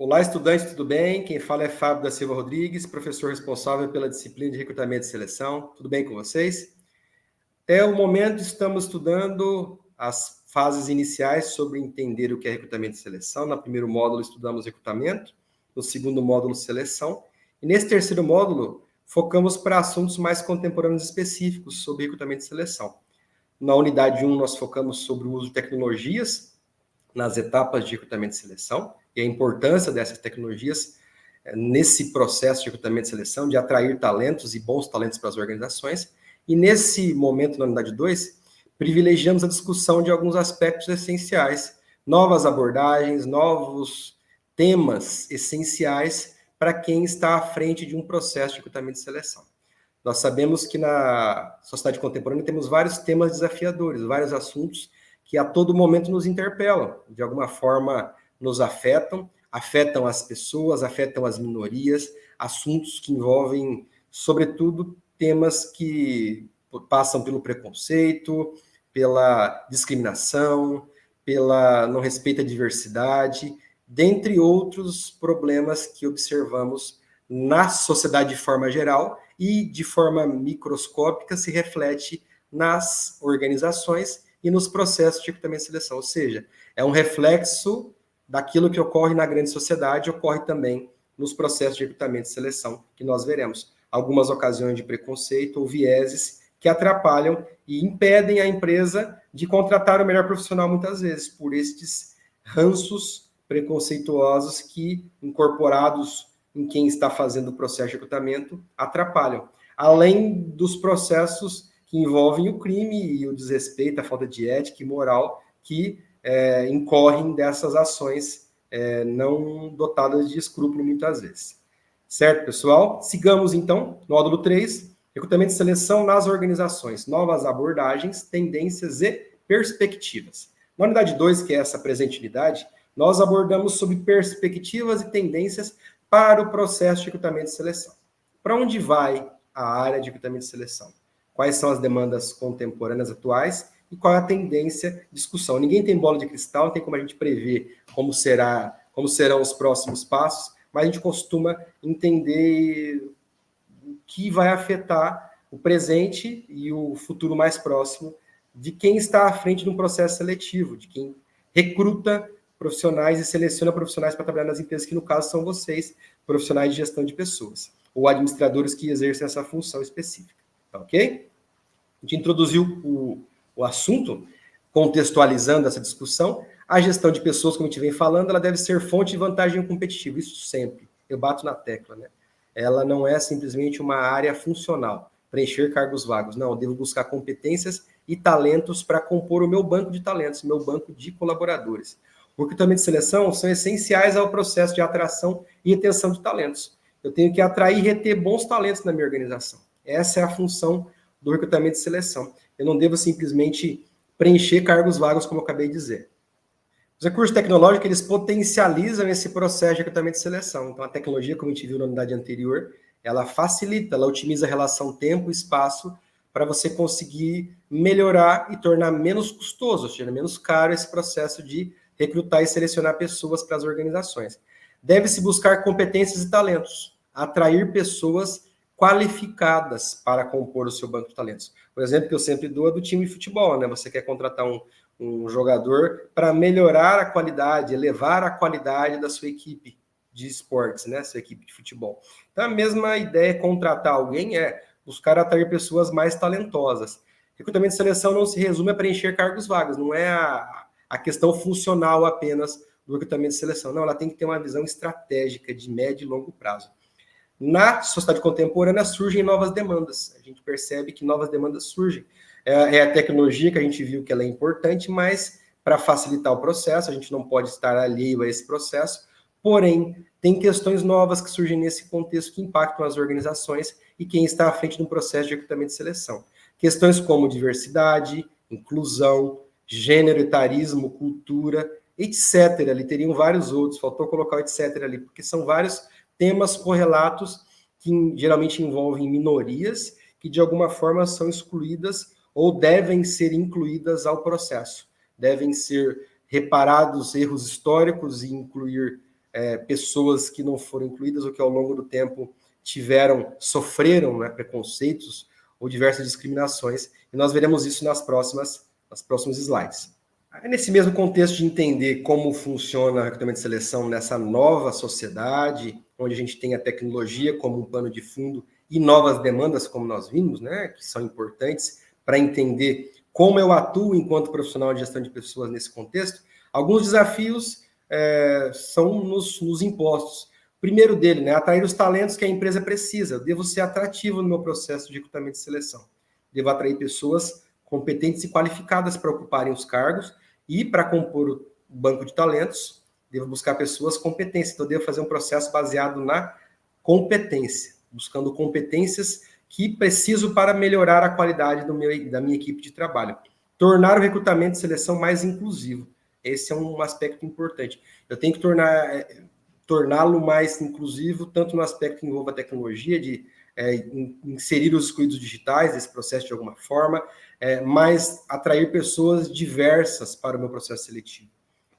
Olá, estudantes, tudo bem? Quem fala é Fábio da Silva Rodrigues, professor responsável pela disciplina de recrutamento e seleção. Tudo bem com vocês? Até o momento, estamos estudando as fases iniciais sobre entender o que é recrutamento e seleção. No primeiro módulo, estudamos recrutamento, no segundo módulo, seleção. E nesse terceiro módulo, focamos para assuntos mais contemporâneos específicos sobre recrutamento e seleção. Na unidade 1, nós focamos sobre o uso de tecnologias nas etapas de recrutamento e seleção e a importância dessas tecnologias nesse processo de recrutamento e seleção, de atrair talentos e bons talentos para as organizações. E nesse momento, na unidade 2, privilegiamos a discussão de alguns aspectos essenciais, novas abordagens, novos temas essenciais para quem está à frente de um processo de recrutamento e seleção. Nós sabemos que na sociedade contemporânea temos vários temas desafiadores, vários assuntos que a todo momento nos interpelam, de alguma forma nos afetam as pessoas, afetam as minorias, assuntos que envolvem, sobretudo, temas que passam pelo preconceito, pela discriminação, pela não respeito à diversidade, dentre outros problemas que observamos na sociedade de forma geral e de forma microscópica se reflete nas organizações e nos processos de recrutamento e seleção, ou seja, é um reflexo daquilo que ocorre na grande sociedade, ocorre também nos processos de recrutamento e seleção, que nós veremos. Algumas ocasiões de preconceito ou vieses que atrapalham e impedem a empresa de contratar o melhor profissional, muitas vezes, por estes ranços preconceituosos que, incorporados em quem está fazendo o processo de recrutamento, atrapalham. Além dos processos que envolvem o crime e o desrespeito, a falta de ética e moral que incorrem dessas ações não dotadas de escrúpulo muitas vezes. Certo, pessoal? Sigamos, então, módulo 3, recrutamento e seleção nas organizações, novas abordagens, tendências e perspectivas. Na unidade 2, que é essa presente unidade, nós abordamos sobre perspectivas e tendências para o processo de recrutamento e seleção. Para onde vai a área de recrutamento e seleção? Quais são as demandas contemporâneas atuais e qual é a tendência de discussão? Ninguém tem bola de cristal, não tem como a gente prever como serão os próximos passos, mas a gente costuma entender o que vai afetar o presente e o futuro mais próximo de quem está à frente de um processo seletivo, de quem recruta profissionais e seleciona profissionais para trabalhar nas empresas, que no caso são vocês, profissionais de gestão de pessoas, ou administradores que exercem essa função específica. Tá ok? A gente introduziu o assunto, contextualizando essa discussão. A gestão de pessoas, como a gente vem falando, ela deve ser fonte de vantagem competitiva, isso sempre. Eu bato na tecla, né? Ela não é simplesmente uma área funcional, preencher cargos vagos. Não, eu devo buscar competências e talentos para compor o meu banco de talentos, meu banco de colaboradores. O recrutamento e seleção são essenciais ao processo de atração e retenção de talentos. Eu tenho que atrair e reter bons talentos na minha organização. Essa é a função do recrutamento e seleção. Eu não devo simplesmente preencher cargos vagos, como eu acabei de dizer. Os recursos tecnológicos, eles potencializam esse processo de recrutamento e seleção. Então, a tecnologia, como a gente viu na unidade anterior, ela facilita, ela otimiza a relação tempo-espaço para você conseguir melhorar e tornar menos custoso, ou seja, menos caro esse processo de recrutar e selecionar pessoas para as organizações. Deve-se buscar competências e talentos, atrair pessoas qualificadas para compor o seu banco de talentos. Por exemplo, que eu sempre dou é do time de futebol, né? Você quer contratar um jogador para melhorar a qualidade, elevar a qualidade da sua equipe de esportes, né? Sua equipe de futebol. Então, a mesma ideia é contratar alguém, é buscar atrair pessoas mais talentosas. Recrutamento e seleção não se resume a preencher cargos vagos, não é a questão funcional apenas do recrutamento e seleção. Não, ela tem que ter uma visão estratégica de médio e longo prazo. Na sociedade contemporânea surgem novas demandas. A gente percebe que novas demandas surgem. É a tecnologia que a gente viu que ela é importante, mas para facilitar o processo, a gente não pode estar alheio a esse processo. Porém, tem questões novas que surgem nesse contexto que impactam as organizações e quem está à frente de um processo de recrutamento e seleção. Questões como diversidade, inclusão, gênero, etarismo, cultura, etc. Ali teriam vários outros, faltou colocar o etc. ali, porque são vários temas correlatos que geralmente envolvem minorias que de alguma forma são excluídas ou devem ser incluídas ao processo. Devem ser reparados erros históricos e incluir pessoas que não foram incluídas ou que ao longo do tempo sofreram, né, preconceitos ou diversas discriminações, e nós veremos isso nas próximos slides. Nesse mesmo contexto de entender como funciona o recrutamento e seleção nessa nova sociedade, onde a gente tem a tecnologia como um pano de fundo e novas demandas, como nós vimos, né, que são importantes para entender como eu atuo enquanto profissional de gestão de pessoas nesse contexto, alguns desafios são nos impostos. O primeiro dele, né, atrair os talentos que a empresa precisa. Eu devo ser atrativo no meu processo de recrutamento e seleção. Devo atrair pessoas competentes e qualificadas para ocuparem os cargos e para compor o banco de talentos, devo buscar pessoas competentes. Então, eu devo fazer um processo baseado na competência, buscando competências que preciso para melhorar a qualidade da minha equipe de trabalho. Tornar o recrutamento e seleção mais inclusivo. Esse é um aspecto importante. Eu tenho que torná-lo mais inclusivo, tanto no aspecto que envolva a tecnologia, de inserir os excluídos digitais nesse processo de alguma forma, mas atrair pessoas diversas para o meu processo seletivo.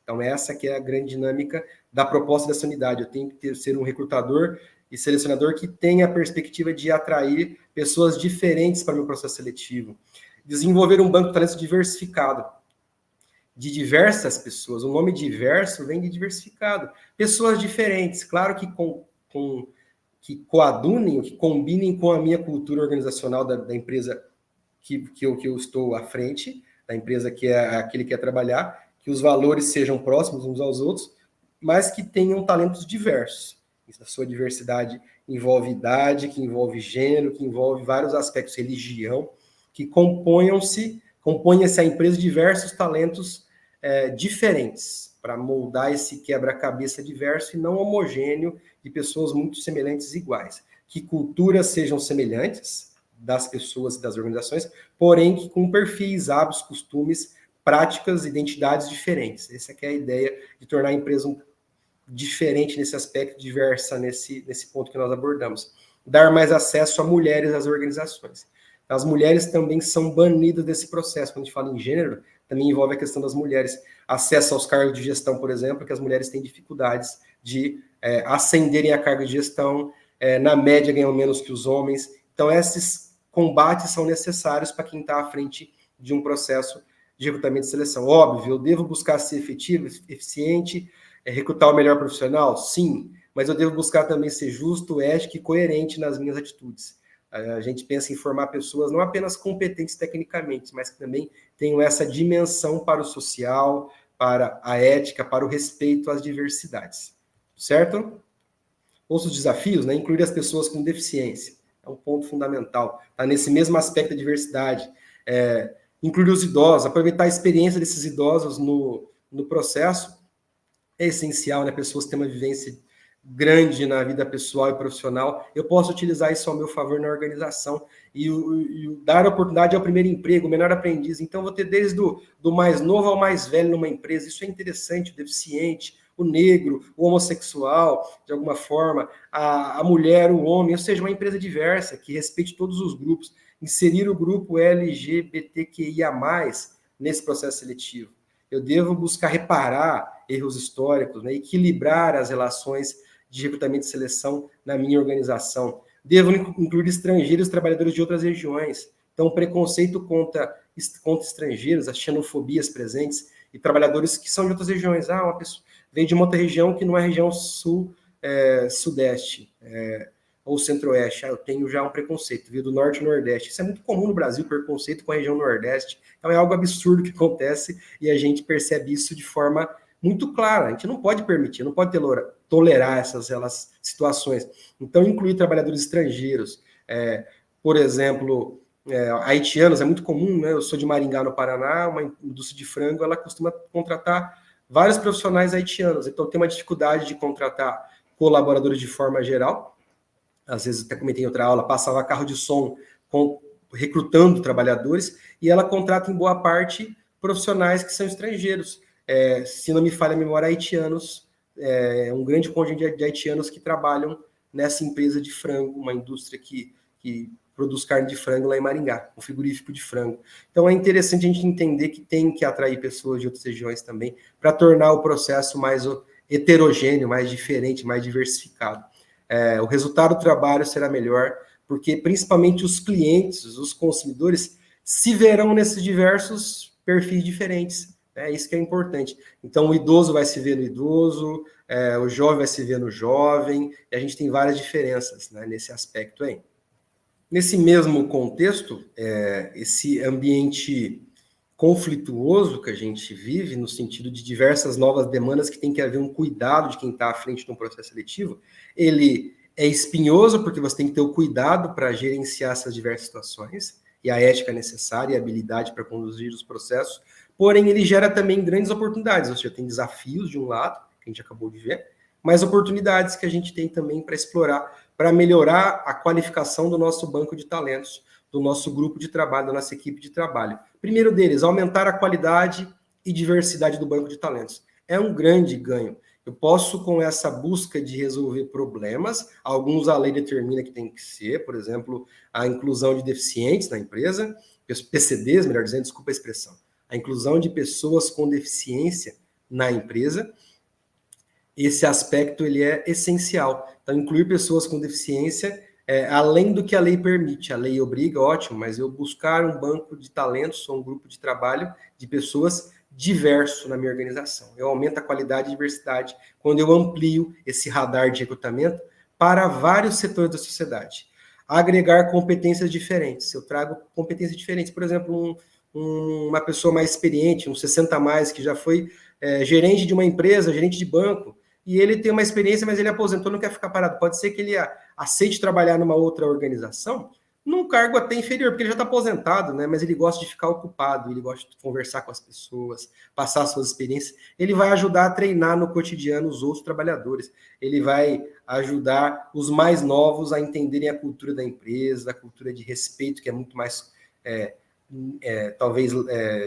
Então, essa que é a grande dinâmica da proposta dessa unidade. Eu tenho que ser um recrutador e selecionador que tenha a perspectiva de atrair pessoas diferentes para o meu processo seletivo. Desenvolver um banco de talentos diversificado, de diversas pessoas. O nome diverso vem de diversificado. Pessoas diferentes, claro que que coadunem, que combinem com a minha cultura organizacional da empresa que eu estou à frente, da empresa que é aquele que quer trabalhar, que os valores sejam próximos uns aos outros, mas que tenham talentos diversos. A sua diversidade envolve idade, que envolve gênero, que envolve vários aspectos, religião, que compõem essa empresa diversos talentos diferentes, para moldar esse quebra-cabeça diverso e não homogêneo de pessoas muito semelhantes e iguais. Que culturas sejam semelhantes das pessoas e das organizações, porém que com perfis, hábitos, costumes, práticas, identidades diferentes. Essa é a ideia de tornar a empresa diferente nesse aspecto, diversa nesse ponto que nós abordamos. Dar mais acesso a mulheres às organizações. As mulheres também são banidas desse processo. Quando a gente fala em gênero, também envolve a questão das mulheres. Acesso aos cargos de gestão, por exemplo, que as mulheres têm dificuldades de ascenderem a cargo de gestão, na média ganham menos que os homens. Então, esses combates são necessários para quem está à frente de um processo de recrutamento e seleção. Óbvio, eu devo buscar ser efetivo, eficiente, recrutar o melhor profissional? Sim, mas eu devo buscar também ser justo, ético e coerente nas minhas atitudes. A gente pensa em formar pessoas não apenas competentes tecnicamente, mas que também tenham essa dimensão para o social, para a ética, para o respeito às diversidades. Certo? Outros desafios, né? Incluir as pessoas com deficiência. É um ponto fundamental. Está nesse mesmo aspecto da diversidade. Incluir os idosos, aproveitar a experiência desses idosos no processo é essencial, né? Pessoas têm uma vivência grande na vida pessoal e profissional. Eu posso utilizar isso ao meu favor na organização e dar oportunidade ao primeiro emprego, o menor aprendiz. Então, vou ter desde do mais novo ao mais velho numa empresa. Isso é interessante, o deficiente, o negro, o homossexual, de alguma forma, a mulher, o homem, ou seja, uma empresa diversa, que respeite todos os grupos. Inserir o grupo LGBTQIA+, nesse processo seletivo. Eu devo buscar reparar erros históricos, né, equilibrar as relações de recrutamento e seleção na minha organização. Devo incluir estrangeiros e trabalhadores de outras regiões. Então, o preconceito contra estrangeiros, as xenofobias presentes e trabalhadores que são de outras regiões. Uma pessoa vem de uma outra região que não é região sudeste ou centro-oeste. Eu tenho já um preconceito, veio do norte e nordeste. Isso é muito comum no Brasil, preconceito com a região nordeste. Então, é algo absurdo que acontece e a gente percebe isso de forma muito clara. A gente não pode permitir, não pode tolerar essas situações. Então, incluir trabalhadores estrangeiros, por exemplo, haitianos, é muito comum, né? Eu sou de Maringá, no Paraná, uma indústria de frango, ela costuma contratar vários profissionais haitianos. Então, tem uma dificuldade de contratar colaboradores de forma geral. Às vezes, até comentei em outra aula, passava carro de som recrutando trabalhadores, e ela contrata, em boa parte, profissionais que são estrangeiros. Se não me falha a memória, haitianos, um grande conjunto de haitianos que trabalham nessa empresa de frango, uma indústria que produz carne de frango lá em Maringá, um frigorífico de frango. Então, é interessante a gente entender que tem que atrair pessoas de outras regiões também, para tornar o processo mais heterogêneo, mais diferente, mais diversificado. O resultado do trabalho será melhor, porque principalmente os clientes, os consumidores, se verão nesses diversos perfis diferentes. É isso que é importante. Então, o idoso vai se ver no idoso, o jovem vai se ver no jovem, e a gente tem várias diferenças, né, nesse aspecto aí. Nesse mesmo contexto, esse ambiente conflituoso que a gente vive, no sentido de diversas novas demandas que tem que haver um cuidado de quem está à frente de um processo seletivo, ele é espinhoso porque você tem que ter o cuidado para gerenciar essas diversas situações, e a ética necessária e a habilidade para conduzir os processos, porém ele gera também grandes oportunidades, ou seja, tem desafios de um lado, que a gente acabou de ver, mas oportunidades que a gente tem também para explorar, para melhorar a qualificação do nosso banco de talentos, do nosso grupo de trabalho, da nossa equipe de trabalho. Primeiro deles, aumentar a qualidade e diversidade do banco de talentos. É um grande ganho. Eu posso, com essa busca de resolver problemas, alguns a lei determina que tem que ser, por exemplo, a inclusão de deficientes na empresa, PCDs, melhor dizendo, desculpa a expressão, a inclusão de pessoas com deficiência na empresa. Esse aspecto ele é essencial. Então, incluir pessoas com deficiência, além do que a lei permite. A lei obriga, ótimo, mas eu buscar um banco de talentos, ou um grupo de trabalho de pessoas diverso na minha organização. Eu aumento a qualidade e diversidade quando eu amplio esse radar de recrutamento para vários setores da sociedade. Agregar competências diferentes. Eu trago competências diferentes. Por exemplo, uma pessoa mais experiente, um 60 a mais, que já foi gerente de uma empresa, gerente de banco, e ele tem uma experiência, mas ele aposentou, não quer ficar parado. Pode ser que ele aceite trabalhar numa outra organização, num cargo até inferior, porque ele já está aposentado, né? Mas ele gosta de ficar ocupado, ele gosta de conversar com as pessoas, passar suas experiências. Ele vai ajudar a treinar no cotidiano os outros trabalhadores. Ele vai ajudar os mais novos a entenderem a cultura da empresa, a cultura de respeito, que é muito mais, talvez,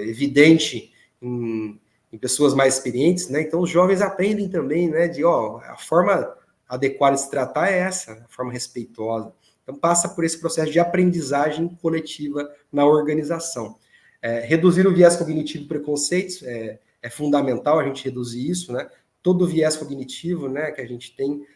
evidente em pessoas mais experientes, né? Então os jovens aprendem também, né? A forma adequada de se tratar é essa, a forma respeitosa. Então passa por esse processo de aprendizagem coletiva na organização. Reduzir o viés cognitivo e preconceitos é fundamental a gente reduzir isso, né? Todo viés cognitivo, né, que a gente tem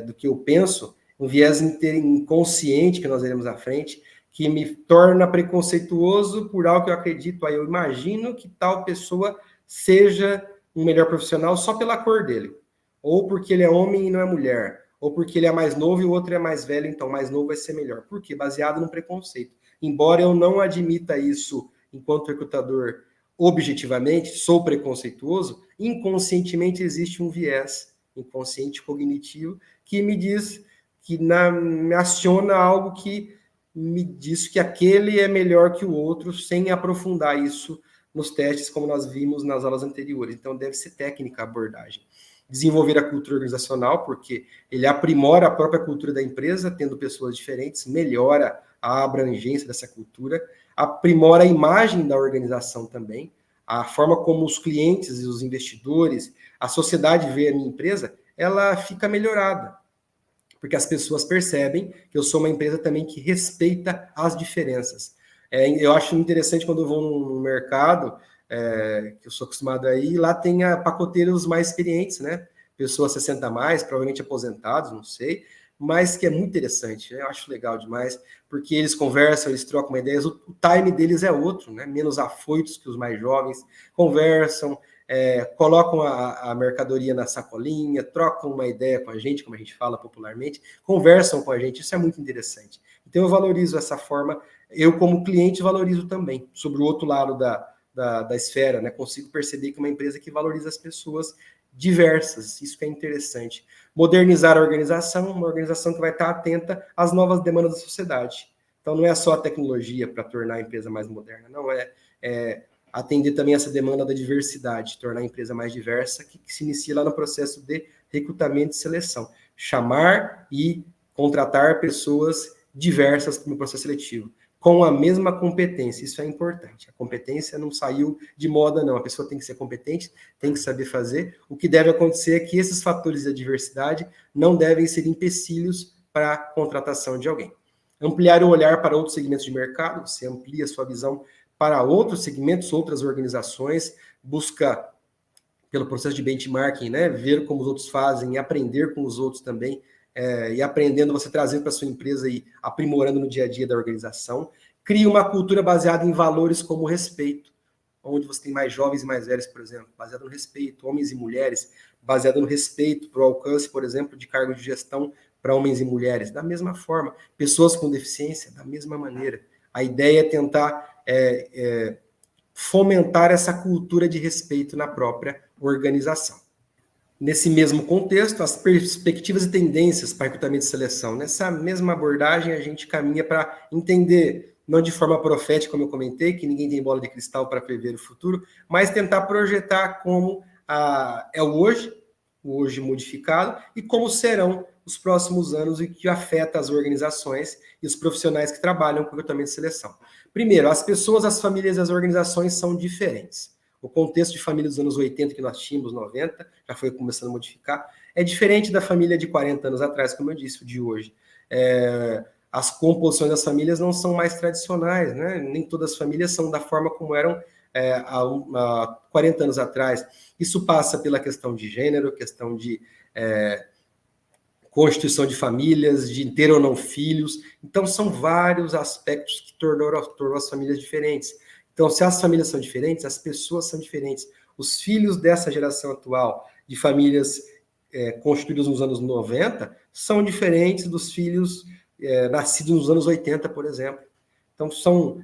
do que eu penso, um viés inconsciente que nós veremos à frente, que me torna preconceituoso por algo que eu acredito, eu imagino que tal pessoa seja um melhor profissional só pela cor dele, ou porque ele é homem e não é mulher, ou porque ele é mais novo e o outro é mais velho, então mais novo vai ser melhor. Por quê? Baseado no preconceito. Embora eu não admita isso enquanto recrutador objetivamente, sou preconceituoso, inconscientemente existe um viés inconsciente cognitivo que me diz, me aciona algo que me diz que aquele é melhor que o outro, sem aprofundar isso nos testes, como nós vimos nas aulas anteriores. Então, deve ser técnica a abordagem. Desenvolver a cultura organizacional, porque ele aprimora a própria cultura da empresa, tendo pessoas diferentes, melhora a abrangência dessa cultura, aprimora a imagem da organização também, a forma como os clientes e os investidores, a sociedade vê a minha empresa, ela fica melhorada, porque as pessoas percebem que eu sou uma empresa também que respeita as diferenças. Eu acho interessante quando eu vou no mercado, que eu sou acostumado a ir, lá tem pacoteiros mais experientes, né? Pessoas 60 a mais, provavelmente aposentados, não sei, mas que é muito interessante, eu acho legal demais, porque eles conversam, eles trocam ideias, o time deles é outro, né? Menos afoitos que os mais jovens, conversam, colocam a mercadoria na sacolinha, trocam uma ideia com a gente, como a gente fala popularmente, conversam com a gente, isso é muito interessante. Então eu valorizo essa forma, eu como cliente valorizo também, sobre o outro lado da esfera, né? Consigo perceber que é uma empresa que valoriza as pessoas diversas, isso que é interessante. Modernizar a organização, uma organização que vai estar atenta às novas demandas da sociedade. Então não é só a tecnologia para tornar a empresa mais moderna, não, é atender também essa demanda da diversidade, tornar a empresa mais diversa, que se inicia lá no processo de recrutamento e seleção. Chamar e contratar pessoas diversas para o processo seletivo, com a mesma competência, isso é importante. A competência não saiu de moda, não. A pessoa tem que ser competente, tem que saber fazer. O que deve acontecer é que esses fatores da diversidade não devem ser empecilhos para a contratação de alguém. Ampliar o olhar para outros segmentos de mercado, você amplia a sua visão para outros segmentos, outras organizações, busca pelo processo de benchmarking, né? Ver como os outros fazem e aprender com os outros também, e aprendendo, você trazendo para a sua empresa e aprimorando no dia a dia da organização. Cria uma cultura baseada em valores como respeito, onde você tem mais jovens e mais velhos, por exemplo, baseado no respeito, homens e mulheres, baseado no respeito para o alcance, por exemplo, de cargos de gestão para homens e mulheres. Da mesma forma, pessoas com deficiência, da mesma maneira. A ideia é tentar fomentar essa cultura de respeito na própria organização. Nesse mesmo contexto, as perspectivas e tendências para recrutamento e seleção. Nessa mesma abordagem, a gente caminha para entender, não de forma profética, como eu comentei, que ninguém tem bola de cristal para prever o futuro, mas tentar projetar como é o hoje modificado, e como serão os próximos anos e que afeta as organizações e os profissionais que trabalham com recrutamento e seleção. Primeiro, as pessoas, as famílias e as organizações são diferentes. O contexto de família dos anos 80 que nós tínhamos, 90, já foi começando a modificar, é diferente da família de 40 anos atrás, como eu disse, o de hoje. As composições das famílias não são mais tradicionais, né? Nem todas as famílias são da forma como eram há 40 anos atrás. Isso passa pela questão de gênero, questão de constituição de famílias, de ter ou não filhos. Então, são vários aspectos que tornam as famílias diferentes. Então, se as famílias são diferentes, as pessoas são diferentes. Os filhos dessa geração atual, de famílias constituídas nos anos 90, são diferentes dos filhos nascidos nos anos 80, por exemplo. Então, são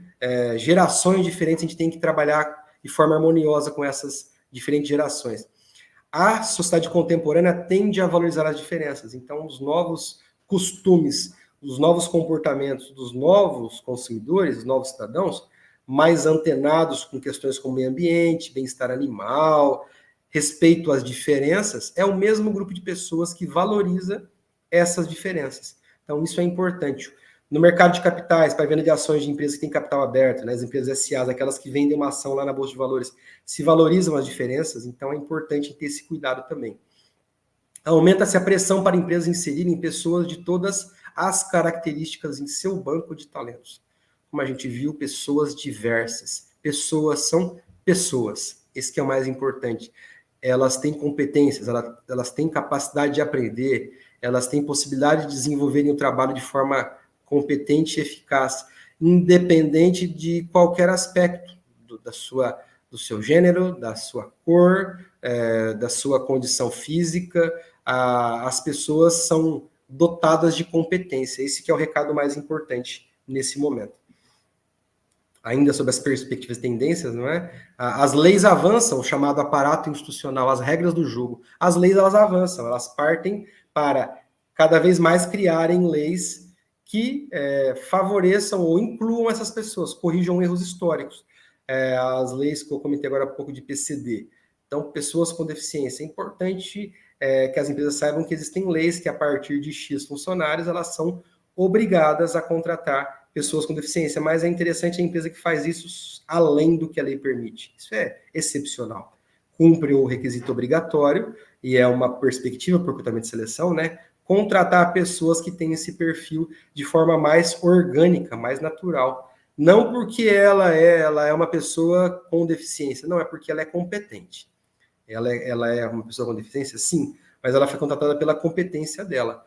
gerações diferentes, a gente tem que trabalhar de forma harmoniosa com essas diferentes gerações. A sociedade contemporânea tende a valorizar as diferenças. Então, os novos costumes, os novos comportamentos dos novos consumidores, dos novos cidadãos, mais antenados com questões como meio ambiente, bem-estar animal, respeito às diferenças, é o mesmo grupo de pessoas que valoriza essas diferenças. Então, isso é importante. No mercado de capitais, para venda de ações de empresas que têm capital aberto, né, as empresas SAs, aquelas que vendem uma ação lá na Bolsa de Valores, se valorizam as diferenças, então é importante ter esse cuidado também. Aumenta-se a pressão para empresas inserirem pessoas de todas as características em seu banco de talentos. Como a gente viu, pessoas diversas. Pessoas são pessoas. Esse que é o mais importante. Elas têm competências, elas têm capacidade de aprender, elas têm possibilidade de desenvolverem o trabalho de forma competente e eficaz, independente de qualquer aspecto do seu gênero, da sua cor, da sua condição física. As pessoas são dotadas de competência. Esse que é o recado mais importante nesse momento. Ainda sobre as perspectivas e tendências, não é? As leis avançam, o chamado aparato institucional, as regras do jogo. As leis, elas avançam, elas partem para cada vez mais criarem leis que favoreçam ou incluam essas pessoas, corrijam erros históricos. As leis que eu comentei agora há pouco de PCD. Então, pessoas com deficiência. É importante que as empresas saibam que existem leis que, a partir de X funcionários, elas são obrigadas a contratar pessoas com deficiência, mas é interessante a empresa que faz isso além do que a lei permite. Isso é excepcional. Cumpre o requisito obrigatório, e é uma perspectiva para o recrutamento de seleção, né? Contratar pessoas que têm esse perfil de forma mais orgânica, mais natural. Não porque ela é uma pessoa com deficiência, não, é porque ela é competente. Ela é uma pessoa com deficiência, sim, mas ela foi contratada pela competência dela.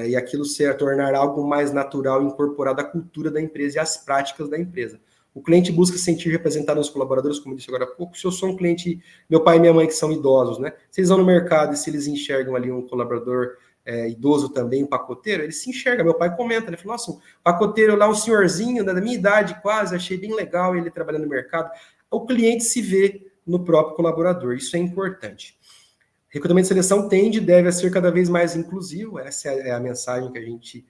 E aquilo se tornar algo mais natural, incorporado à cultura da empresa e às práticas da empresa. O cliente busca se sentir representado nos colaboradores, como eu disse agora há pouco. Se eu sou um cliente, meu pai e minha mãe que são idosos, né? Se eles vão no mercado e se eles enxergam ali um colaborador idoso também, um pacoteiro, ele se enxerga. Meu pai comenta, ele fala, nossa, um pacoteiro lá, um senhorzinho, da minha idade quase, achei bem legal ele trabalhando no mercado. O cliente se vê no próprio colaborador, isso é importante. Recrutamento e seleção deve ser cada vez mais inclusivo, essa é a mensagem que a gente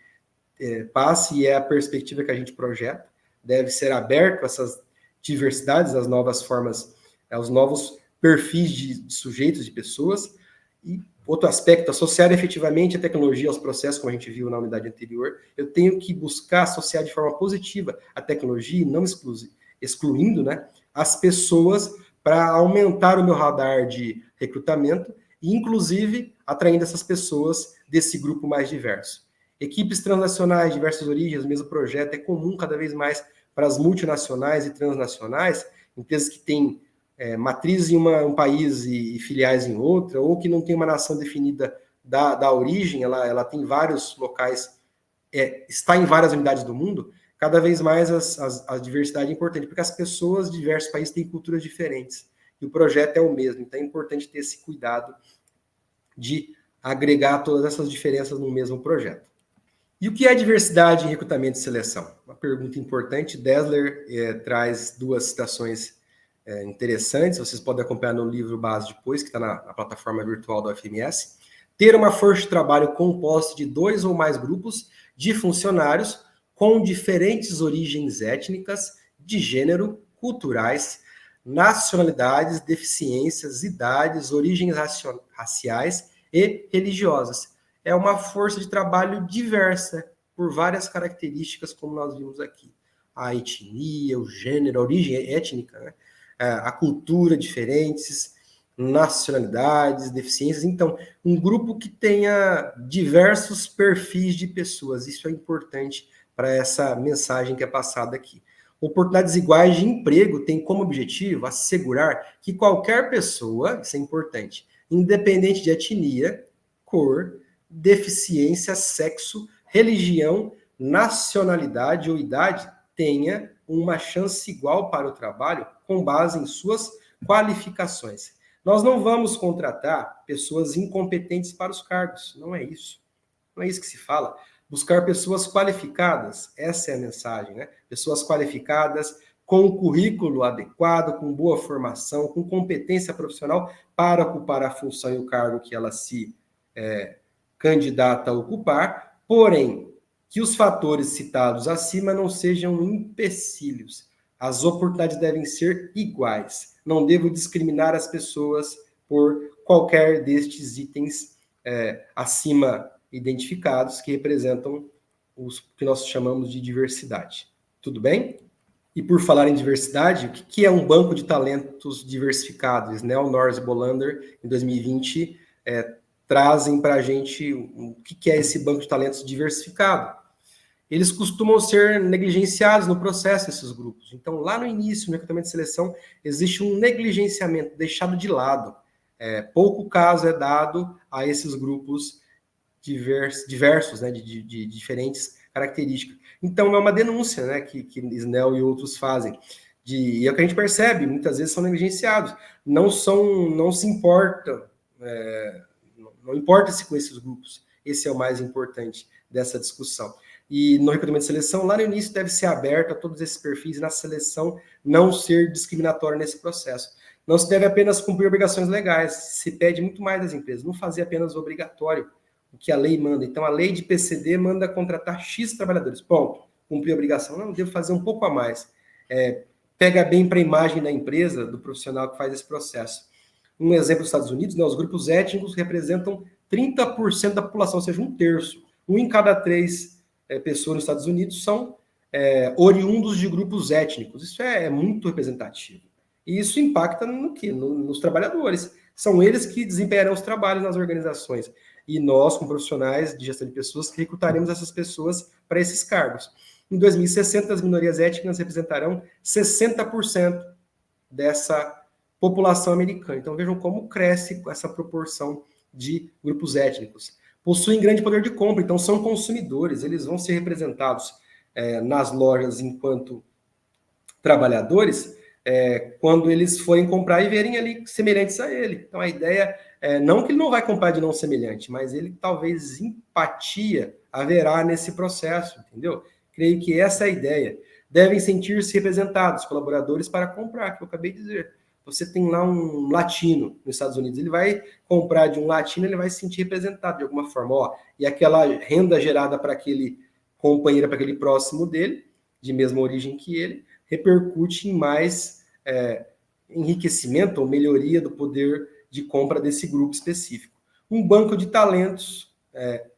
passa e é a perspectiva que a gente projeta. Deve ser aberto a essas diversidades, as novas formas, aos novos perfis de sujeitos, de pessoas. E outro aspecto, associar efetivamente a tecnologia aos processos, como a gente viu na unidade anterior. Eu tenho que buscar associar de forma positiva a tecnologia, não excluindo, né, as pessoas, para aumentar o meu radar de recrutamento, e inclusive atraindo essas pessoas desse grupo mais diverso. Equipes transnacionais, diversas origens, mesmo projeto, é comum cada vez mais para as multinacionais e transnacionais, empresas que têm matrizes em um país e filiais em outra, ou que não tem uma nação definida da origem, ela tem vários locais, está em várias unidades do mundo, cada vez mais a diversidade é importante, porque as pessoas de diversos países têm culturas diferentes, e o projeto é o mesmo, então é importante ter esse cuidado de agregar todas essas diferenças no mesmo projeto. E o que é diversidade em recrutamento e seleção? Uma pergunta importante. Dessler traz duas citações interessantes, vocês podem acompanhar no livro base depois, que está na plataforma virtual do FMS. Ter uma força de trabalho composta de 2 ou mais grupos de funcionários com diferentes origens étnicas, de gênero, culturais, nacionalidades, deficiências, idades, origens raciais e religiosas. É uma força de trabalho diversa, por várias características, como nós vimos aqui. A etnia, o gênero, a origem étnica, né? A cultura diferentes, nacionalidades, deficiências. Então, um grupo que tenha diversos perfis de pessoas. Isso é importante para essa mensagem que é passada aqui. Oportunidades iguais de emprego tem como objetivo assegurar que qualquer pessoa, isso é importante, independente de etnia, cor, deficiência, sexo, religião, nacionalidade ou idade, tenha uma chance igual para o trabalho com base em suas qualificações. Nós não vamos contratar pessoas incompetentes para os cargos, não é isso. Não é isso que se fala. Buscar pessoas qualificadas, essa é a mensagem, né? Pessoas qualificadas, com um currículo adequado, com boa formação, com competência profissional para ocupar a função e o cargo que ela se candidata a ocupar, porém, que os fatores citados acima não sejam empecilhos. As oportunidades devem ser iguais. Não devo discriminar as pessoas por qualquer destes itens acima identificados que representam os que nós chamamos de diversidade. Tudo bem? E por falar em diversidade, o que é um banco de talentos diversificados? Snell, Norris e Bolander, em 2020, trazem para a gente o que é esse banco de talentos diversificado. Eles costumam ser negligenciados no processo, esses grupos. Então, lá no início, no recrutamento de seleção, existe um negligenciamento, deixado de lado. Pouco caso é dado a esses grupos diversos, né, de diferentes características. Então, é uma denúncia, né, que Snell e outros fazem. E é o que a gente percebe, muitas vezes são negligenciados. Não se importam, não importa-se com esses grupos. Esse é o mais importante dessa discussão. E no recrutamento de seleção, lá no início, deve ser aberto a todos esses perfis, e na seleção não ser discriminatório nesse processo. Não se deve apenas cumprir obrigações legais, se pede muito mais das empresas, não fazer apenas obrigatório o que a lei manda. Então, a lei de PCD manda contratar X trabalhadores. Ponto. Cumprir a obrigação. Não, devo fazer um pouco a mais. Pega bem para a imagem da empresa, do profissional que faz esse processo. Um exemplo dos Estados Unidos, né, os grupos étnicos representam 30% da população, ou seja, um terço. 1 em cada 3 pessoas nos Estados Unidos são oriundos de grupos étnicos. Isso é muito representativo. E isso impacta no quê? Nos trabalhadores. São eles que desempenharão os trabalhos nas organizações. E nós, como profissionais de gestão de pessoas, recrutaremos essas pessoas para esses cargos. Em 2060, as minorias étnicas representarão 60% dessa população americana. Então, vejam como cresce essa proporção de grupos étnicos. Possuem grande poder de compra, então são consumidores, eles vão ser representados nas lojas enquanto trabalhadores, quando eles forem comprar e verem ali semelhantes a ele. Então, a ideia não que ele não vai comprar de não semelhante, mas ele talvez empatia haverá nesse processo, entendeu? Creio que essa é a ideia. Devem sentir-se representados, colaboradores, para comprar, que eu acabei de dizer. Você tem lá um latino nos Estados Unidos, ele vai comprar de um latino, ele vai se sentir representado de alguma forma. E aquela renda gerada para aquele companheiro, para aquele próximo dele, de mesma origem que ele, repercute em mais enriquecimento ou melhoria do poder de compra desse grupo específico. Um banco de talentos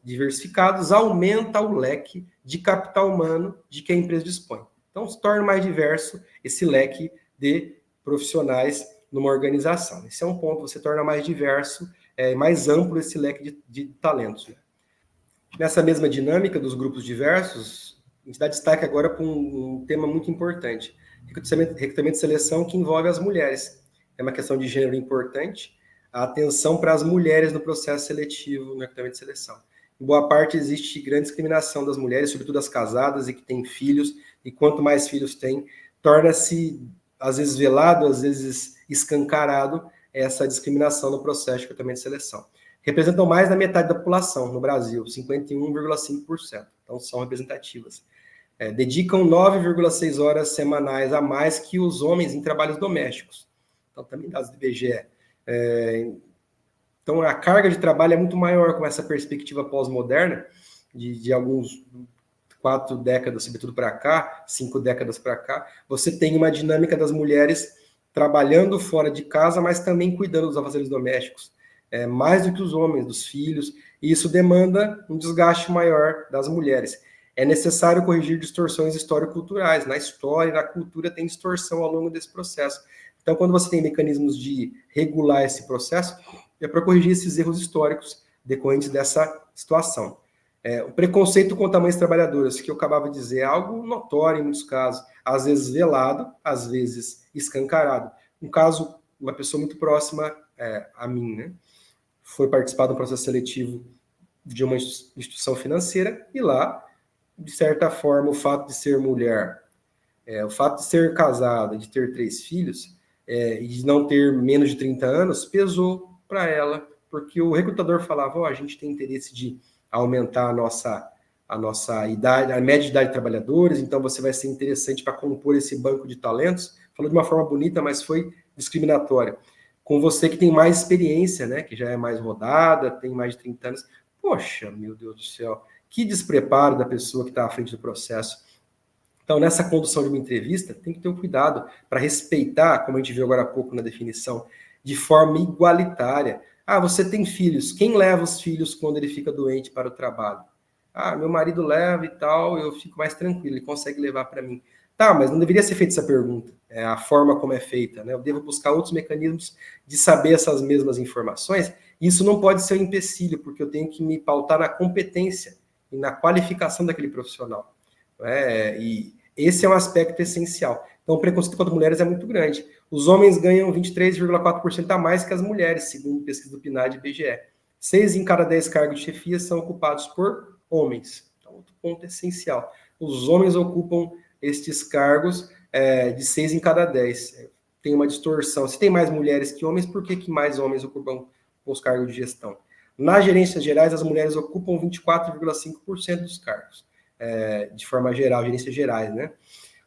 diversificados aumenta o leque de capital humano de que a empresa dispõe. Então, se torna mais diverso esse leque de profissionais numa organização. Esse é um ponto, você torna mais diverso, mais amplo esse leque de talentos. Né? Nessa mesma dinâmica dos grupos diversos, a gente dá destaque agora para um tema muito importante, recrutamento de seleção que envolve as mulheres. é uma questão de gênero importante, a atenção para as mulheres no processo seletivo, no recrutamento de seleção. Em boa parte, existe grande discriminação das mulheres, sobretudo as casadas e que têm filhos, e quanto mais filhos têm, torna-se, às vezes, velado, às vezes escancarado essa discriminação no processo de recrutamento de seleção. Representam mais da metade da população no Brasil, 51,5%, então são representativas. Dedicam 9,6 horas semanais a mais que os homens em trabalhos domésticos. Então, também dados do IBGE. Então, a carga de trabalho é muito maior com essa perspectiva pós-moderna, de alguns 4 décadas, sobretudo para cá, 5 décadas para cá. Você tem uma dinâmica das mulheres trabalhando fora de casa, mas também cuidando dos afazeres domésticos, mais do que os homens, dos filhos, e isso demanda um desgaste maior das mulheres. É necessário corrigir distorções histórico-culturais. Na história e na cultura tem distorção ao longo desse processo. Então, quando você tem mecanismos de regular esse processo, é para corrigir esses erros históricos decorrentes dessa situação. O preconceito contra mães trabalhadoras, que eu acabava de dizer, é algo notório em muitos casos, às vezes velado, às vezes escancarado. Um caso, uma pessoa muito próxima a mim, né, foi participar do processo seletivo de uma instituição financeira e lá, de certa forma, o fato de ser mulher, o fato de ser casada, de ter 3 filhos, e de não ter menos de 30 anos, pesou para ela, porque o recrutador falava, a gente tem interesse de aumentar a nossa idade, a média de idade de trabalhadores, então você vai ser interessante para compor esse banco de talentos. Falou de uma forma bonita, mas foi discriminatória. Com você que tem mais experiência, né, que já é mais rodada, tem mais de 30 anos. Poxa, meu Deus do céu, que despreparo da pessoa que está à frente do processo. Então, nessa condução de uma entrevista, tem que ter um cuidado para respeitar, como a gente viu agora há pouco na definição, de forma igualitária. Você tem filhos. Quem leva os filhos quando ele fica doente para o trabalho? Meu marido leva e tal, eu fico mais tranquilo, ele consegue levar para mim. Tá, mas não deveria ser feita essa pergunta. A forma como é feita, né? Eu devo buscar outros mecanismos de saber essas mesmas informações. Isso não pode ser um empecilho, porque eu tenho que me pautar na competência e na qualificação daquele profissional. E esse é um aspecto essencial. Então, o preconceito contra mulheres é muito grande. Os homens ganham 23,4% a mais que as mulheres, segundo pesquisa do PNAD e IBGE. 6 em cada 10 cargos de chefia são ocupados por homens. Então, outro ponto essencial. Os homens ocupam estes cargos de 6 em cada 10. Tem uma distorção. Se tem mais mulheres que homens, por que mais homens ocupam os cargos de gestão? Nas gerências gerais, as mulheres ocupam 24,5% dos cargos. De forma geral, gerências gerais, né?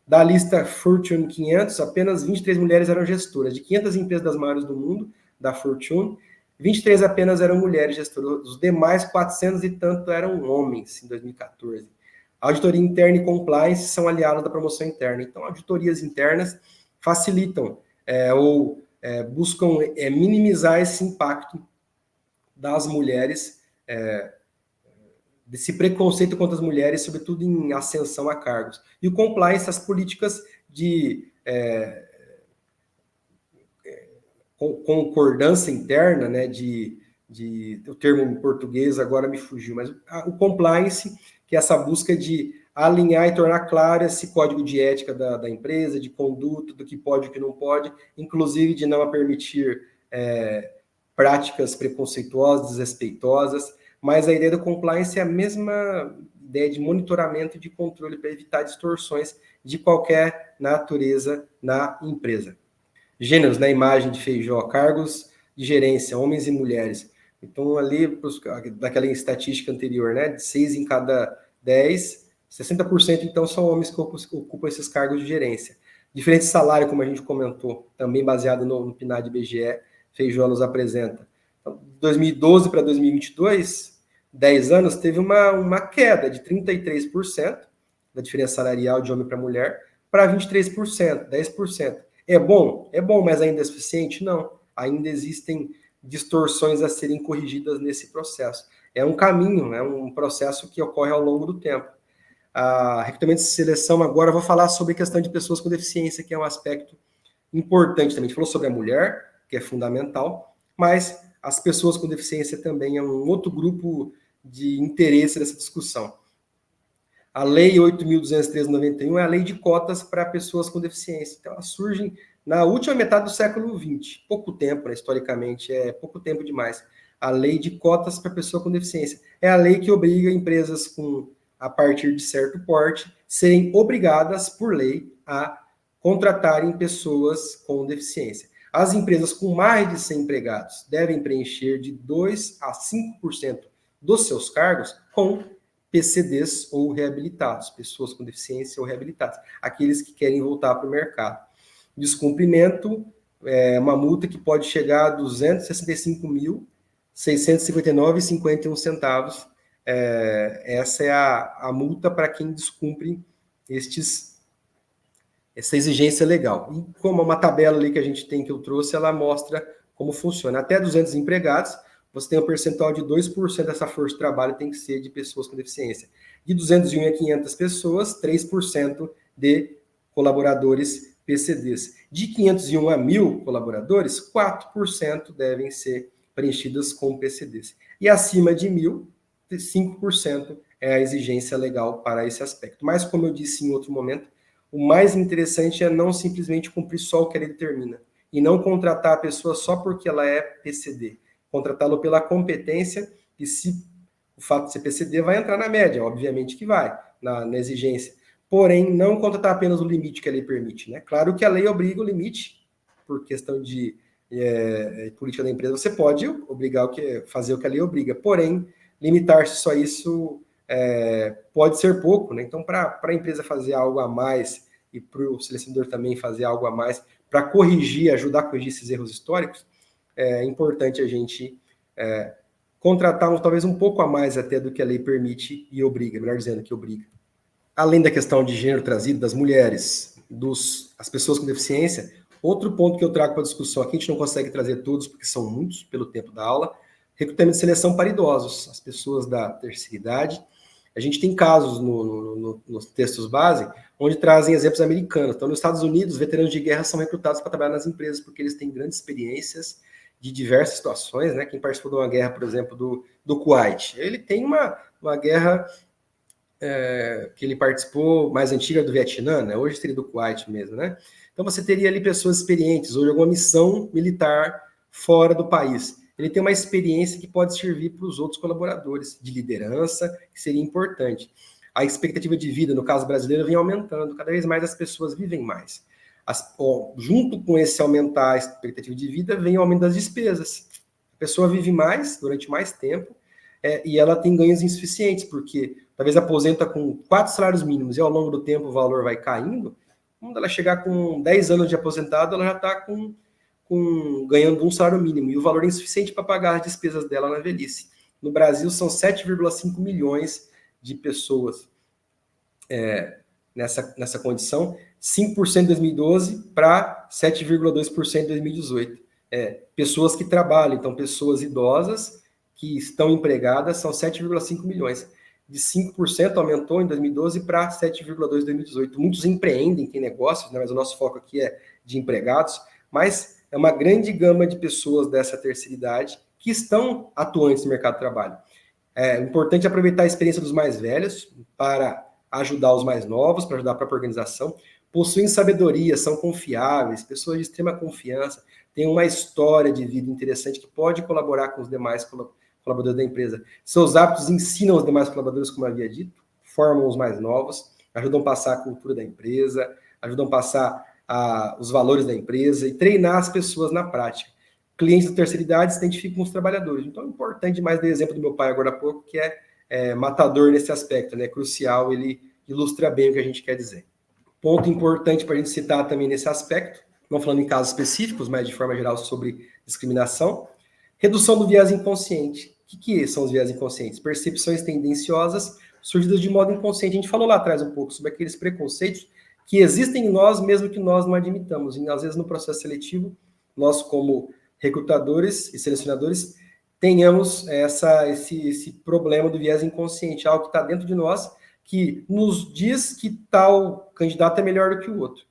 Da lista Fortune 500, apenas 23 mulheres eram gestoras. De 500 empresas das maiores do mundo, da Fortune, 23 apenas eram mulheres gestoras. Os demais, 400 e tanto, eram homens em 2014. Auditoria interna e compliance são aliados da promoção interna. Então, auditorias internas facilitam ou buscam minimizar esse impacto das mulheres, desse preconceito contra as mulheres, sobretudo em ascensão a cargos. E o compliance, as políticas de concordância interna, né, o termo em português agora me fugiu, mas o compliance, que é essa busca de alinhar e tornar claro esse código de ética da empresa, de conduta, do que pode e o que não pode, inclusive de não permitir práticas preconceituosas, desrespeitosas, mas a ideia do compliance é a mesma ideia de monitoramento e de controle para evitar distorções de qualquer natureza na empresa. Gêneros na imagem de Feijó, cargos de gerência, homens e mulheres. Então, ali, daquela estatística anterior, né, de 6 em cada 10, 60% então são homens que ocupam esses cargos de gerência. Diferente salário, como a gente comentou, também baseado no PNAD IBGE, Feijó nos apresenta. Então, de 2012 para 2022, 10 anos, teve uma queda de 33% da diferença salarial de homem para mulher para 23%, 10%. É bom, mas ainda é suficiente? Não. Ainda existem distorções a serem corrigidas nesse processo. É um caminho, é um processo que ocorre ao longo do tempo. A recrutamento de seleção, agora eu vou falar sobre a questão de pessoas com deficiência, que é um aspecto importante também. A gente falou sobre a mulher, que é fundamental, mas as pessoas com deficiência também é um outro grupo de interesse dessa discussão. A Lei 8.213/91 é a lei de cotas para pessoas com deficiência. Então, elas surgem na última metade do século XX, pouco tempo, né, historicamente, é pouco tempo demais, a lei de cotas para pessoa com deficiência. É a lei que obriga empresas a partir de certo porte, serem obrigadas, por lei, a contratarem pessoas com deficiência. As empresas com mais de 100 empregados devem preencher de 2 a 5% dos seus cargos com PCDs ou reabilitados, pessoas com deficiência ou reabilitadas, aqueles que querem voltar para o mercado. Descumprimento é uma multa que pode chegar a R$ 265.659,51. Essa é a multa para quem descumpre essa exigência legal. E como uma tabela ali que a gente tem, que eu trouxe, ela mostra como funciona. Até 200 empregados, você tem um percentual de 2% dessa força de trabalho tem que ser de pessoas com deficiência. De 201 a 500 pessoas, 3% de colaboradores PCDs. De 501 a 1.000 colaboradores, 4% devem ser preenchidas com PCDs. E acima de 1.000, 5% é a exigência legal para esse aspecto. Mas, como eu disse em outro momento, o mais interessante é não simplesmente cumprir só o que ele determina, e não contratar a pessoa só porque ela é PCD. Contratá-lo pela competência, e se o fato de ser PCD vai entrar na média, obviamente que vai, na exigência. Porém, não contratar apenas o limite que a lei permite, né? Claro que a lei obriga o limite, por questão de política da empresa, você pode obrigar fazer o que a lei obriga, porém, limitar-se só a isso pode ser pouco, né? Então, para a empresa fazer algo a mais e para o selecionador também fazer algo a mais para corrigir, ajudar a corrigir esses erros históricos, é importante a gente contratar talvez um pouco a mais até do que a lei permite e obriga, melhor dizendo, que obriga. Além da questão de gênero trazido, das mulheres, as pessoas com deficiência, outro ponto que eu trago para a discussão aqui, a gente não consegue trazer todos, porque são muitos pelo tempo da aula, recrutamento de seleção para idosos, as pessoas da terceira idade. A gente tem casos nos textos base, onde trazem exemplos americanos. Então, nos Estados Unidos, veteranos de guerra são recrutados para trabalhar nas empresas, porque eles têm grandes experiências de diversas situações, né? Quem participou de uma guerra, por exemplo, do Kuwait, ele tem uma guerra que ele participou, mais antiga, do Vietnã, né? Hoje seria do Kuwait mesmo, né? Então, você teria ali pessoas experientes, ou de alguma missão militar fora do país. Ele tem uma experiência que pode servir para os outros colaboradores, de liderança, que seria importante. A expectativa de vida, no caso brasileiro, vem aumentando. Cada vez mais as pessoas vivem mais. Junto com esse aumentar a expectativa de vida, vem o aumento das despesas. A pessoa vive mais, durante mais tempo, e ela tem ganhos insuficientes, porque talvez aposenta com 4 salários mínimos e ao longo do tempo o valor vai caindo. Quando ela chegar com 10 anos de aposentado, ela já está ganhando um salário mínimo, e o valor é insuficiente para pagar as despesas dela na velhice. No Brasil, são 7,5 milhões de pessoas nessa condição, 5% em 2012 para 7,2% em 2018. Pessoas que trabalham, então pessoas idosas que estão empregadas são 7,5 milhões. De 5% aumentou em 2012 para 7,2% em 2018. Muitos empreendem, têm negócios, né, mas o nosso foco aqui é de empregados, mas é uma grande gama de pessoas dessa terceira idade que estão atuantes no mercado de trabalho. É importante aproveitar a experiência dos mais velhos para ajudar os mais novos, para ajudar a própria organização. Possuem sabedoria, são confiáveis, pessoas de extrema confiança, têm uma história de vida interessante que pode colaborar com os demais colaboradores da empresa. Seus hábitos ensinam os demais colaboradores, como eu havia dito, formam os mais novos, ajudam a passar a cultura da empresa, ajudam a passar os valores da empresa e treinar as pessoas na prática. Clientes da terceira idade se identificam com os trabalhadores. Então, é importante demais, dei exemplo do meu pai agora há pouco, que é matador nesse aspecto, né? Crucial, ele ilustra bem o que a gente quer dizer. Ponto importante para a gente citar também nesse aspecto, não falando em casos específicos, mas de forma geral sobre discriminação, redução do viés inconsciente. O que são os viés inconscientes? Percepções tendenciosas surgidas de modo inconsciente. A gente falou lá atrás um pouco sobre aqueles preconceitos que existem em nós, mesmo que nós não admitamos. E, às vezes, no processo seletivo, nós, como recrutadores e selecionadores, tenhamos esse problema do viés inconsciente, algo que está dentro de nós, que nos diz que tal candidato é melhor do que o outro.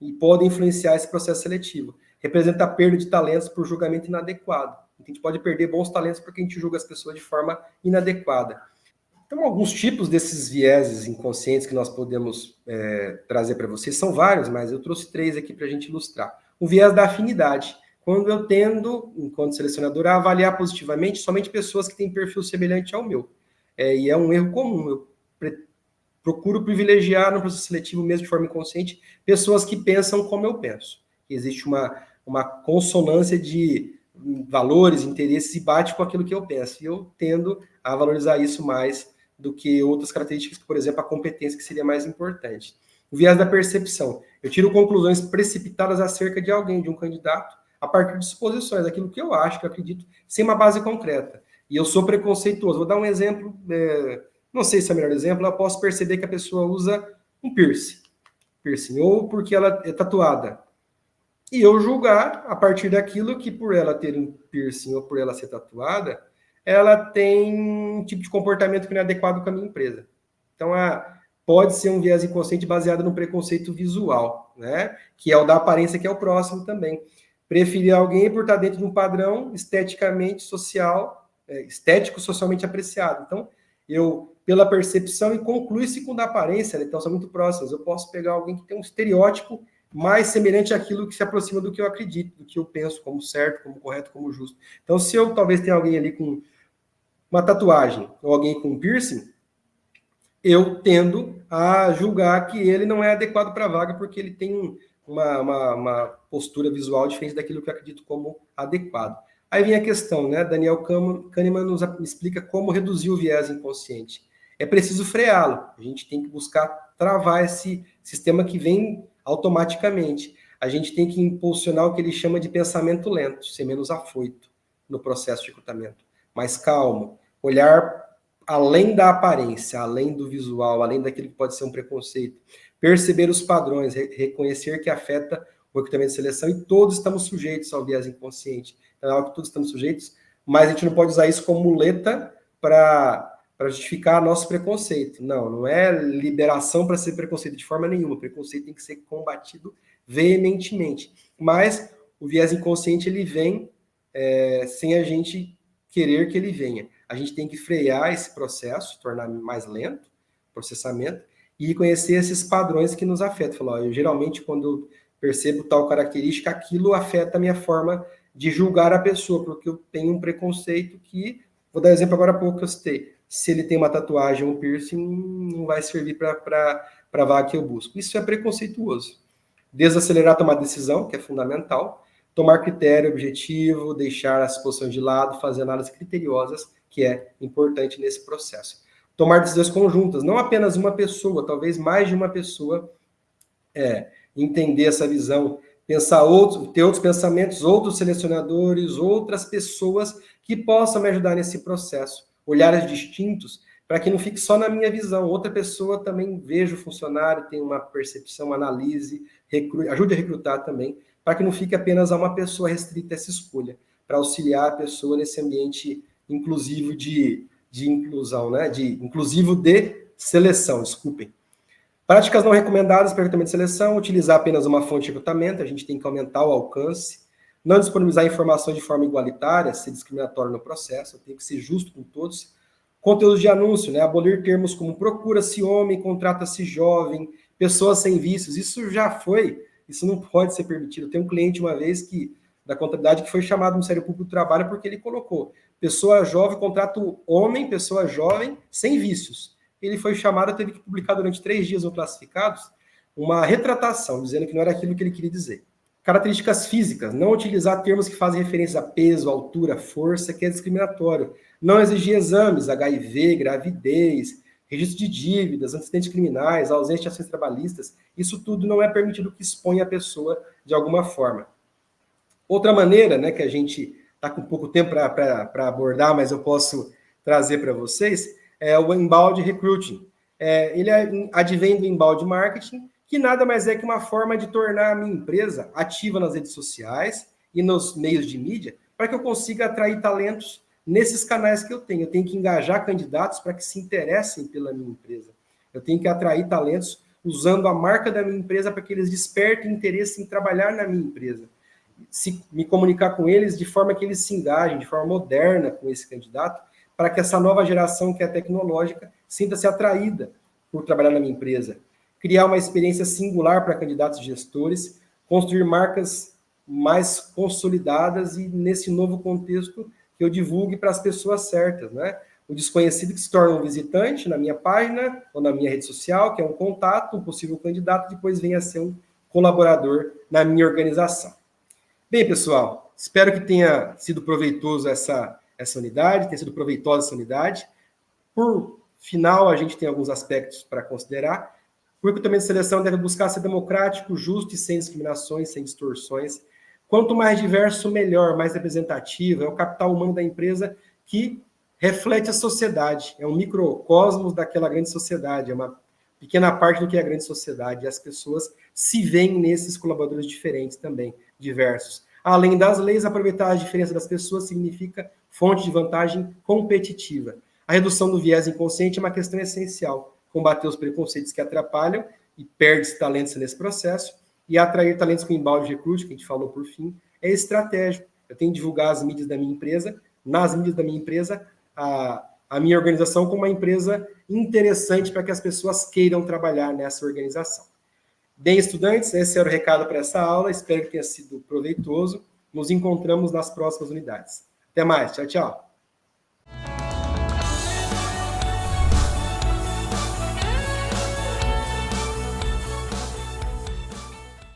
E pode influenciar esse processo seletivo. Representa a perda de talentos por julgamento inadequado. A gente pode perder bons talentos porque a gente julga as pessoas de forma inadequada. Então, alguns tipos desses vieses inconscientes que nós podemos trazer para vocês, são vários, mas eu trouxe 3 aqui para a gente ilustrar. o viés da afinidade, quando eu tendo, enquanto selecionador, a avaliar positivamente somente pessoas que têm perfil semelhante ao meu. E é um erro comum. Eu procuro privilegiar no processo seletivo, mesmo de forma inconsciente, pessoas que pensam como eu penso. Existe uma consonância de valores, interesses e bate com aquilo que eu penso. E eu tendo a valorizar isso mais do que outras características, por exemplo, a competência, que seria mais importante. O viés da percepção. Eu tiro conclusões precipitadas acerca de alguém, de um candidato, a partir de suposições, aquilo que eu acho, que eu acredito, sem uma base concreta. E eu sou preconceituoso. Vou dar um exemplo, não sei se é o melhor exemplo, eu posso perceber que a pessoa usa um piercing, ou porque ela é tatuada. E eu julgar, a partir daquilo, que por ela ter um piercing ou por ela ser tatuada, ela tem um tipo de comportamento que não é adequado com a minha empresa. Então, pode ser um viés inconsciente baseado no preconceito visual, né? Que é o da aparência, que é o próximo também. Preferir alguém por estar dentro de um padrão esteticamente social, estético socialmente apreciado. Então, eu, pela percepção, e conclui-se com o da aparência, né? Então são muito próximas. Eu posso pegar alguém que tem um estereótipo mais semelhante àquilo que se aproxima do que eu acredito, do que eu penso como certo, como correto, como justo. Então, se eu talvez tenha alguém ali com uma tatuagem ou alguém com um piercing, eu tendo a julgar que ele não é adequado para a vaga porque ele tem uma postura visual diferente daquilo que eu acredito como adequado. Aí vem a questão, né? Daniel Kahneman nos explica como reduzir o viés inconsciente. É preciso freá-lo. A gente tem que buscar travar esse sistema que vem automaticamente. A gente tem que impulsionar o que ele chama de pensamento lento, ser menos afoito no processo de recrutamento, mais calmo, olhar além da aparência, além do visual, além daquilo que pode ser um preconceito, perceber os padrões, reconhecer que afeta o recrutamento de seleção, e todos estamos sujeitos ao viés inconsciente. Então, é algo que todos estamos sujeitos, mas a gente não pode usar isso como muleta para justificar nosso preconceito. Não é liberação para ser preconceito de forma nenhuma. O preconceito tem que ser combatido veementemente. Mas o viés inconsciente, ele vem sem a gente querer que ele venha. A gente tem que frear esse processo, tornar mais lento o processamento, e conhecer esses padrões que nos afetam. Falar, eu geralmente, quando percebo tal característica, aquilo afeta a minha forma de julgar a pessoa, porque eu tenho um preconceito que, vou dar exemplo agora há pouco que eu citei, se ele tem uma tatuagem ou um piercing, não vai servir para a vaga que eu busco. Isso é preconceituoso. Desacelerar tomar decisão, que é fundamental, tomar critério objetivo, deixar as posições de lado, fazer análises criteriosas, que é importante nesse processo. Tomar decisões conjuntas, não apenas uma pessoa, talvez mais de uma pessoa, entender essa visão, pensar ter outros pensamentos, outros selecionadores, outras pessoas que possam me ajudar nesse processo, olhares distintos, para que não fique só na minha visão. Outra pessoa também veja o funcionário, tem uma percepção, analise, ajude a recrutar também, para que não fique apenas a uma pessoa restrita essa escolha, para auxiliar a pessoa nesse ambiente inclusivo de inclusão, né? Inclusivo de seleção, desculpem. Práticas não recomendadas para recrutamento de seleção: utilizar apenas uma fonte de recrutamento, a gente tem que aumentar o alcance, não disponibilizar informações de forma igualitária, ser discriminatório no processo, eu tenho que ser justo com todos. Conteúdos de anúncio, né? Abolir termos como procura-se homem, contrata-se jovem, pessoas sem vícios, isso já foi, isso não pode ser permitido. Tem um cliente uma vez da contabilidade que foi chamado no Ministério Público do Trabalho porque ele colocou pessoa jovem, contrato homem, pessoa jovem, sem vícios. Ele foi chamado, teve que publicar durante 3 dias no Classificados uma retratação, dizendo que não era aquilo que ele queria dizer. Características físicas, não utilizar termos que fazem referência a peso, altura, força, que é discriminatório. Não exigir exames, HIV, gravidez, registro de dívidas, antecedentes criminais, ausência de ações trabalhistas. Isso tudo não é permitido, que expõe a pessoa de alguma forma. Outra maneira, né, que a gente está com pouco tempo para abordar, mas eu posso trazer para vocês, é o inbound recruiting. Ele advém do inbound marketing, que nada mais é que uma forma de tornar a minha empresa ativa nas redes sociais e nos meios de mídia, para que eu consiga atrair talentos nesses canais que eu tenho. Eu tenho que engajar candidatos para que se interessem pela minha empresa. Eu tenho que atrair talentos usando a marca da minha empresa para que eles despertem interesse em trabalhar na minha empresa. Me comunicar com eles de forma que eles se engajem, de forma moderna com esse candidato, para que essa nova geração que é tecnológica sinta-se atraída por trabalhar na minha empresa. Criar uma experiência singular para candidatos e gestores, construir marcas mais consolidadas e nesse novo contexto que eu divulgue para as pessoas certas, né? O desconhecido que se torna um visitante na minha página ou na minha rede social, que é um contato, um possível candidato, depois venha a ser um colaborador na minha organização. Bem, pessoal, espero que tenha sido proveitoso essa unidade, tenha sido proveitosa essa unidade. Por final, a gente tem alguns aspectos para considerar. O recrutamento de seleção deve buscar ser democrático, justo e sem discriminações, sem distorções. Quanto mais diverso, melhor, mais representativo. É o capital humano da empresa que reflete a sociedade. É um microcosmos daquela grande sociedade. É uma pequena parte do que é a grande sociedade. E as pessoas se veem nesses colaboradores diferentes também, diversos. Além das leis, aproveitar a diferença das pessoas significa fonte de vantagem competitiva. A redução do viés inconsciente é uma questão essencial. Combater os preconceitos que atrapalham e perde talentos nesse processo e atrair talentos com embalde de recruit, que a gente falou por fim, é estratégico. Eu tenho que divulgar as mídias da minha empresa, nas mídias da minha empresa, a minha organização como uma empresa interessante para que as pessoas queiram trabalhar nessa organização. Bem, estudantes, esse era o recado para essa aula. Espero que tenha sido proveitoso. Nos encontramos nas próximas unidades. Até mais. Tchau, tchau.